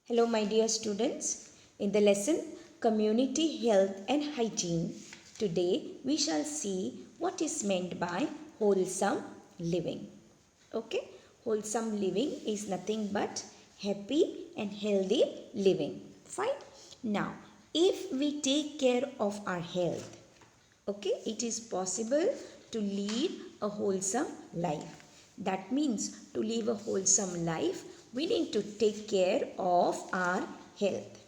Hello, my dear students. In the lesson Community Health and Hygiene, today we shall see what is meant by wholesome living. Okay, wholesome living is nothing but happy and healthy living. Fine. Now, if we take care of our health, okay, it is possible to lead a wholesome life. That means to live a wholesome life, we need to take care of our health.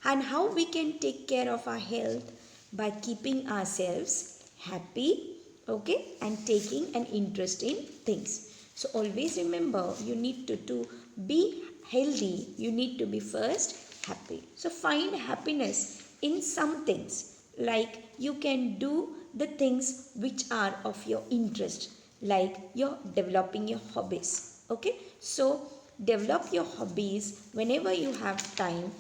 And how we can take care of our health? By keeping ourselves happy, okay, and taking an interest in things. So always remember, you need to be healthy, you need to be first happy. So find happiness in some things, like you can do the things which are of your interest, like you're developing your hobbies. Okay, so develop your hobbies whenever you have time.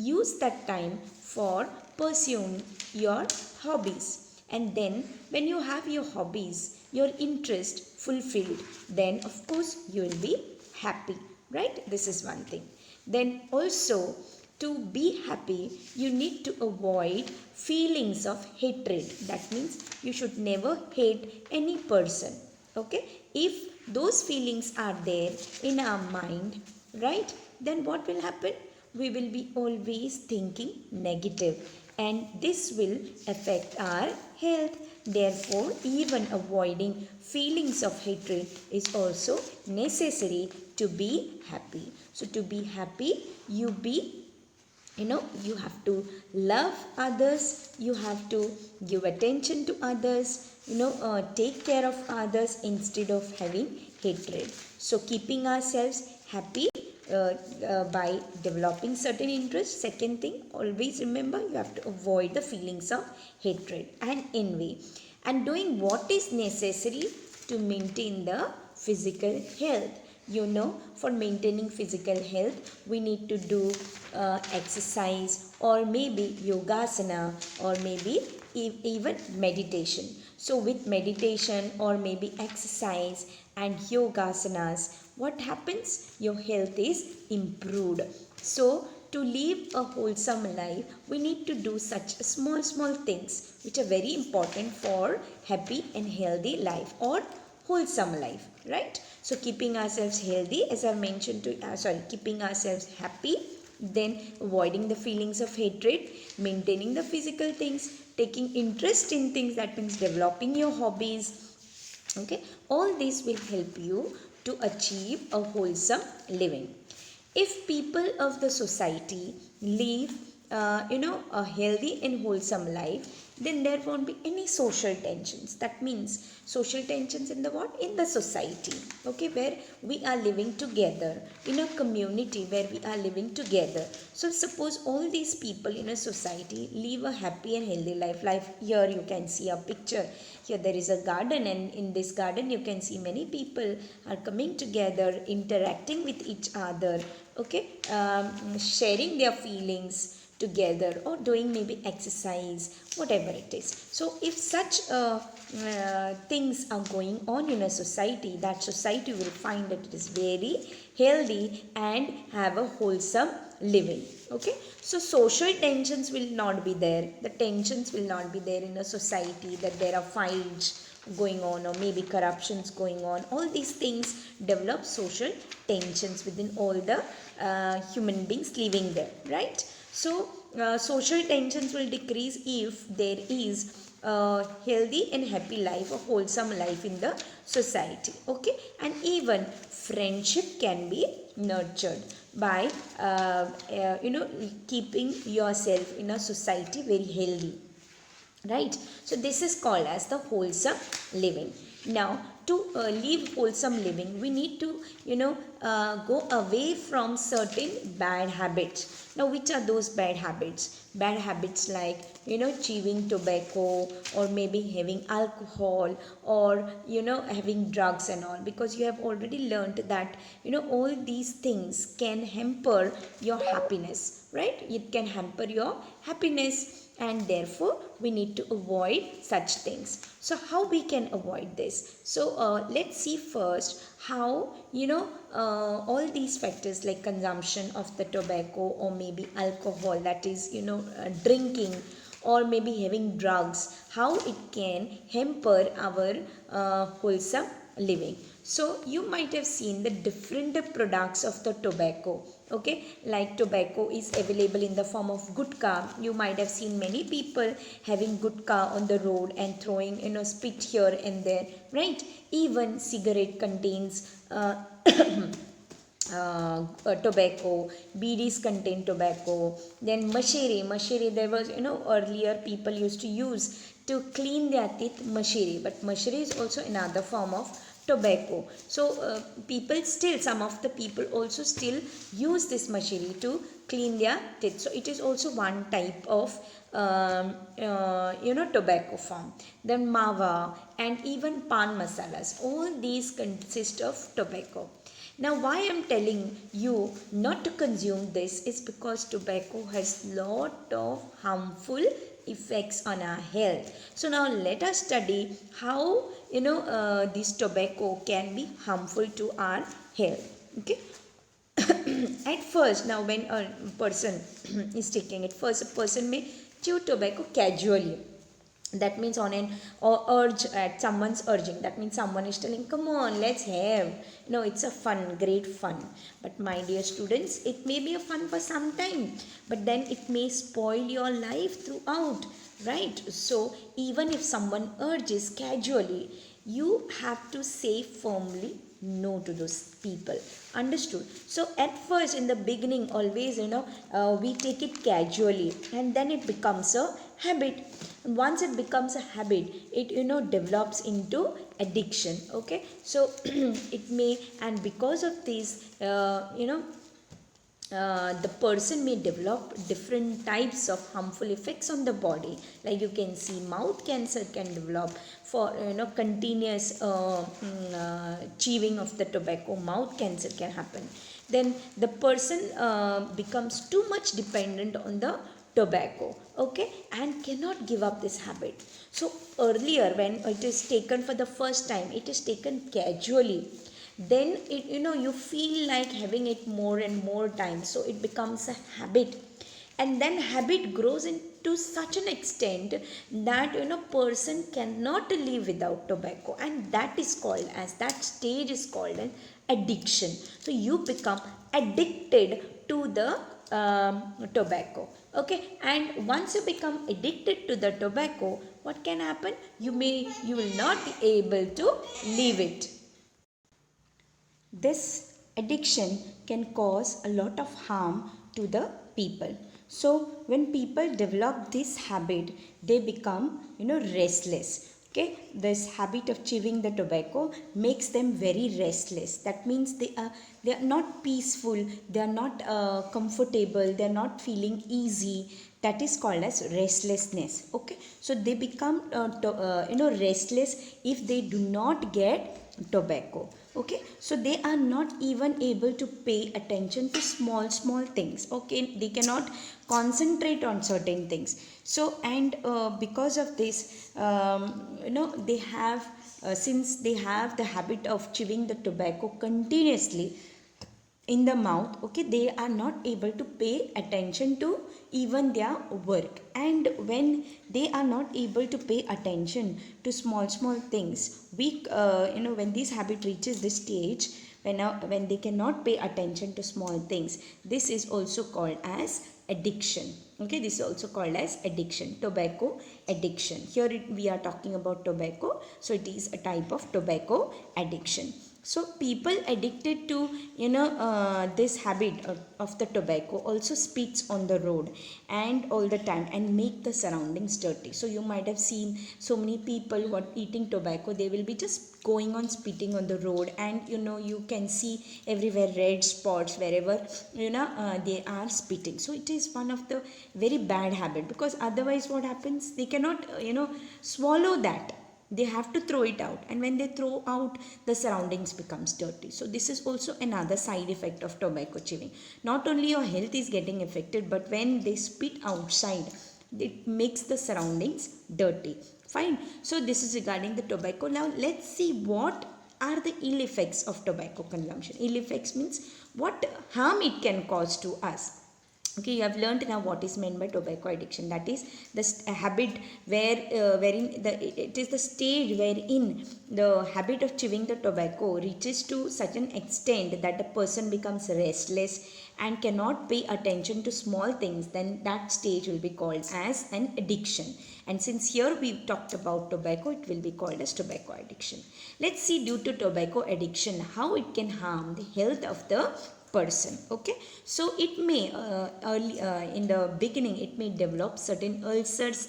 Use that time for pursuing your hobbies, and then when you have your hobbies, your interest fulfilled, then of course you will be happy, right? This is one thing. Then also, to be happy, you need to avoid feelings of hatred. That means you should never hate any person. Okay, if those feelings are there in our mind, right, then what will happen? We will be always thinking negative, and this will affect our health. Therefore, even avoiding feelings of hatred is also necessary to be happy. So to be happy, you have to love others, you have to give attention to others, take care of others instead of having hatred. So keeping ourselves happy by developing certain interests. Second thing, always remember, you have to avoid the feelings of hatred and envy, and doing what is necessary to maintain the physical health. For maintaining physical health, we need to do exercise, or maybe yogasana, or maybe even meditation. So with meditation or maybe exercise and yogasanas, what happens? Your health is improved. So to live a wholesome life, we need to do such small things which are very important for happy and healthy life, or wholesome life, right? So keeping ourselves healthy, as I mentioned keeping ourselves happy, then avoiding the feelings of hatred, maintaining the physical things, taking interest in things, that means developing your hobbies. Okay, all these will help you to achieve a wholesome living. If people of the society live a healthy and wholesome life, then there won't be any social tensions. That means social tensions in the what? In the society. Okay, where we are living together, in a community where we are living together. So suppose all these people in a society live a happy and healthy life. Here you can see a picture. Here there is a garden, and in this garden you can see many people are coming together, interacting with each other. Okay, sharing their feelings together, or doing maybe exercise, whatever it is. So if such things are going on in a society, that society will find that it is very healthy and have a wholesome living. Okay, so social tensions will not be there. The tensions will not be there in a society, that there are fights going on, or maybe corruptions going on. All these things develop social tensions within all the human beings living there, right? So social tensions will decrease if there is a healthy and happy life, a wholesome life in the society. Okay, and even friendship can be nurtured by keeping yourself in a society very healthy, right? So this is called as the wholesome living. Now, to live wholesome living, we need to go away from certain bad habits. Now, which are those bad habits? Bad habits like chewing tobacco, or maybe having alcohol, or having drugs and all, because you have already learned that all these things can hamper your happiness, right? It can hamper your happiness. and therefore we need to avoid such things. So how we can avoid this? So let's see first how all these factors like consumption of the tobacco or maybe alcohol, that is drinking, or maybe having drugs, how it can hamper our wholesome living. So you might have seen the different products of the tobacco. Okay, like tobacco is available in the form of gutka. You might have seen many people having gutka on the road and throwing spit here and there, right? Even cigarette contains tobacco, BDs contain tobacco. Then mashiri, there was earlier people used to use to clean their teeth, mashiri, but mashiri is also another form of tobacco. So some of the people also still use this mashiri to clean their teeth. So it is also one type of tobacco form. Then mawa and even pan masalas, all these consist of tobacco. Now why I am telling you not to consume this is because tobacco has lot of harmful effects on our health. So now let us study how this tobacco can be harmful to our health. Okay. At first, now when a person is taking it, first a person may chew tobacco casually. That means on an or urge, at someone's urging. That means someone is telling, come on, let's have. It's a fun, great fun. But my dear students, it may be a fun for some time, but then it may spoil your life throughout, right? So even if someone urges casually, you have to say firmly no to those people. Understood? So at first, in the beginning, always we take it casually, and then it becomes a habit. And once it becomes a habit, it develops into addiction. Okay, so it may, and because of this the person may develop different types of harmful effects on the body. Like you can see, mouth cancer can develop for continuous chewing of the tobacco. Mouth cancer can happen. Then the person becomes too much dependent on the tobacco, okay, and cannot give up this habit. So earlier, when it is taken for the first time, it is taken casually, then it you feel like having it more and more times, so it becomes a habit, and then habit grows into such an extent that person cannot live without tobacco, and that stage is called an addiction. So you become addicted to the tobacco. Okay, and once you become addicted to the tobacco, what can happen? You will not be able to leave it. This addiction can cause a lot of harm to the people. So when people develop this habit, they become restless. Okay, this habit of chewing the tobacco makes them very restless. That means they are not peaceful, they are not comfortable, they are not feeling easy. That is called as restlessness. Okay, so they become restless if they do not get tobacco. Okay, so they are not even able to pay attention to small things. Okay, they cannot concentrate on certain things. So and because of this they have since they have the habit of chewing the tobacco continuously in the mouth, okay, they are not able to pay attention to even their work. And when they are not able to pay attention to small things, we when this habit reaches this stage, when they cannot pay attention to small things, this is also called as addiction. Okay, this is also called as addiction, tobacco addiction. Here we are talking about tobacco, so it is a type of tobacco addiction. So people addicted to this habit of the tobacco also spits on the road and all the time and make the surroundings dirty. So you might have seen so many people who are eating tobacco, they will be just going on spitting on the road, and you can see everywhere red spots wherever they are spitting. So it is one of the very bad habit, because otherwise what happens, they cannot swallow that, they have to throw it out, and when they throw out, the surroundings becomes dirty. So this is also another side effect of tobacco chewing. Not only your health is getting affected, but when they spit outside, It makes the surroundings dirty. Fine. So this is regarding the tobacco. Now let's see what are the ill effects of tobacco consumption. Ill effects means what harm it can cause to us. Okay, you have learned now what is meant by tobacco addiction. That is the habit wherein it is the stage wherein the habit of chewing the tobacco reaches to such an extent that the person becomes restless and cannot pay attention to small things. Then that stage will be called as an addiction. And since here we talked about tobacco, it will be called as tobacco addiction. Let's see, due to tobacco addiction, how it can harm the health of the person. Okay, so it may in the beginning it may develop certain ulcers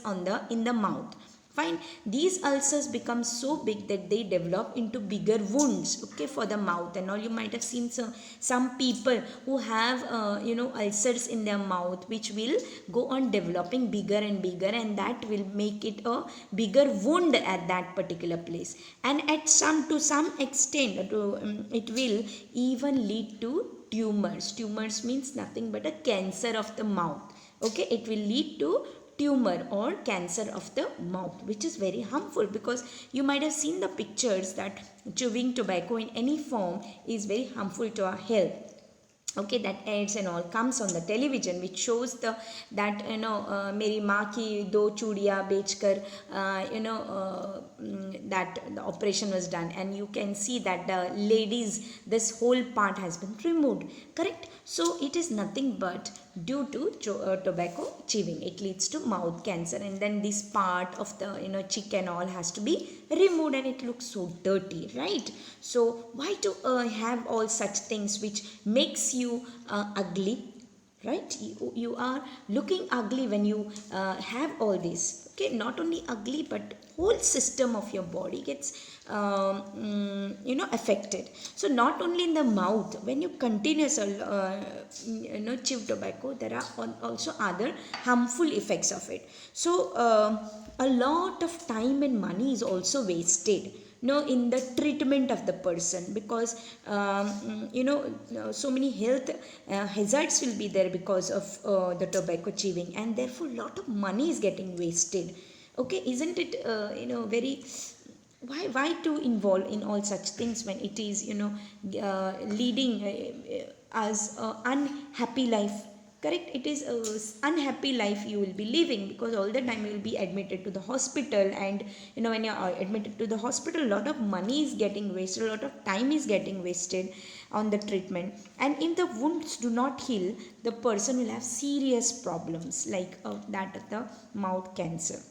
in the mouth. Fine. These ulcers become so big that they develop into bigger wounds, okay, for the mouth and all. You might have seen some people who have ulcers in their mouth, which will go on developing bigger and bigger, and that will make it a bigger wound at that particular place. And at some extent it will even lead to tumors. Tumors means nothing but a cancer of the mouth. Okay, it will lead to tumor or cancer of the mouth, which is very harmful, because you might have seen the pictures that chewing tobacco in any form is very harmful to our health. Okay, that ads and all comes on the television, which shows that meri maa ki do chudiya bechkar that the operation was done, and you can see that the ladies, this whole part has been removed. Correct. So it is nothing but due to tobacco chewing. It leads to mouth cancer, and then this part of the cheek and all has to be removed, and it looks so dirty, right? So why to have all such things which makes you ugly, right? You are looking ugly when you have all this. Okay, not only ugly, but whole system of your body gets affected. So not only in the mouth, when you continuously chew tobacco, there are also other harmful effects of it. So a lot of time and money is also wasted in the treatment of the person, because so many health hazards will be there because of the tobacco chewing, and therefore a lot of money is getting wasted. Okay, isn't it very, why to involve in all such things when it is leading us unhappy life? Correct. It is a unhappy life you will be living, because all the time you will be admitted to the hospital, and when you are admitted to the hospital, a lot of money is getting wasted, a lot of time is getting wasted on the treatment. And if the wounds do not heal, the person will have serious problems like that of the mouth cancer.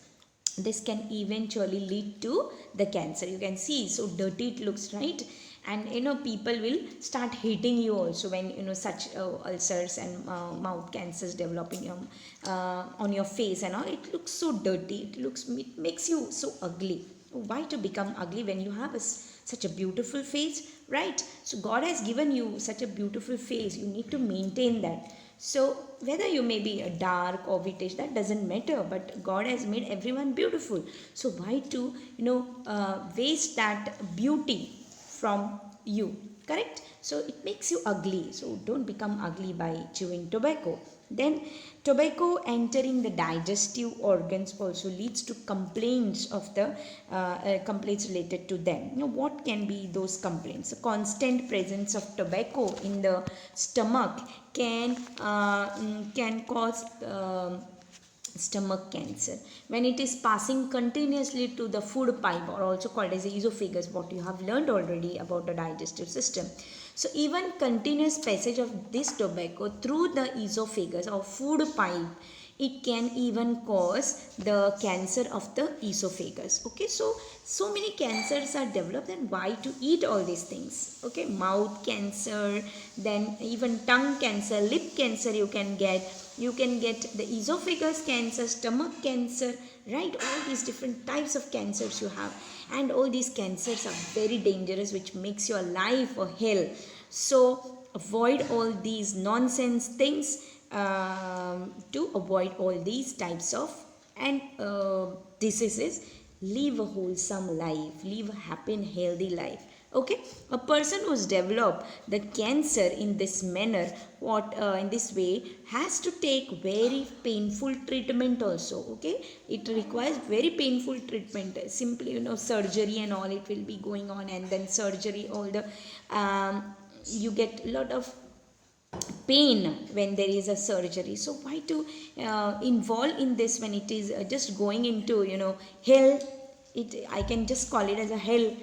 This can eventually lead to the cancer. You can see so dirty it looks, right? And people will start hating you also when such ulcers and mouth cancers developing on your face and all. It looks so dirty, it makes you so ugly. Why to become ugly when you have such a beautiful face, right? So God has given you such a beautiful face, you need to maintain that. So whether you may be a dark or whitish, that doesn't matter, but God has made everyone beautiful. So why to waste that beauty from you? Correct. So it makes you ugly, so don't become ugly by chewing tobacco. Then tobacco entering the digestive organs also leads to complaints of the complaints related to them. What can be those complaints? The constant presence of tobacco in the stomach can cause stomach cancer when it is passing continuously to the food pipe, or also called as the oesophagus, what you have learned already about the digestive system. So even continuous passage of this tobacco through the esophagus or food pipe, it can even cause the cancer of the esophagus. Okay, so many cancers are developed, and why to eat all these things? Okay, mouth cancer, then even tongue cancer, lip cancer you can get the esophagus cancer, stomach cancer, right? All these different types of cancers you have, and all these cancers are very dangerous, which makes your life a hell. So avoid all these nonsense things to avoid all these types of diseases. Live a wholesome life, live a happy and healthy life. Okay, a person who's developed the cancer in this manner, in this way, has to take very painful treatment also. Okay, it requires very painful treatment. Simply, surgery and all, it will be going on, and then surgery, all the you get a lot of pain when there is a surgery. So why to involve in this when it is just going into hell? It, I can just call it as a hell.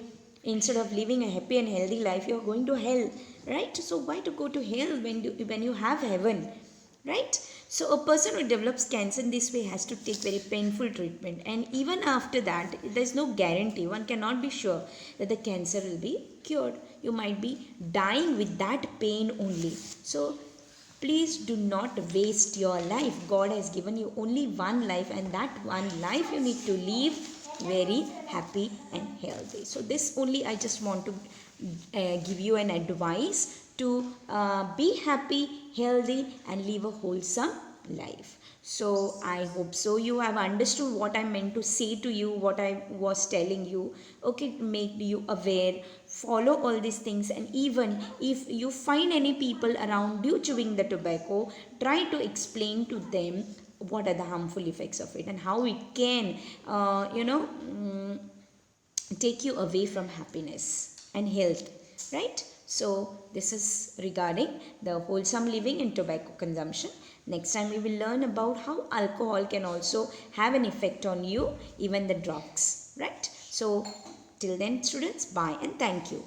Instead of living a happy and healthy life, you are going to hell, right? So why to go to hell when you have heaven, right? So a person who develops cancer in this way has to take very painful treatment, and even after that there is no guarantee. One cannot be sure that the cancer will be cured. You might be dying with that pain only. So please do not waste your life. God has given you only one life, and that one life you need to live very happy and healthy. So this only I just want to give you an advice to be happy, healthy, and live a wholesome life. So I hope so you have understood what I meant to say to you, what I was telling you. Okay, make you aware, follow all these things, and even if you find any people around you chewing the tobacco, try to explain to them what are the harmful effects of it and how it can take you away from happiness and health, right? So this is regarding the wholesome living and tobacco consumption. Next time we will learn about how alcohol can also have an effect on you, even the drugs, right? So till then, students, bye and thank you.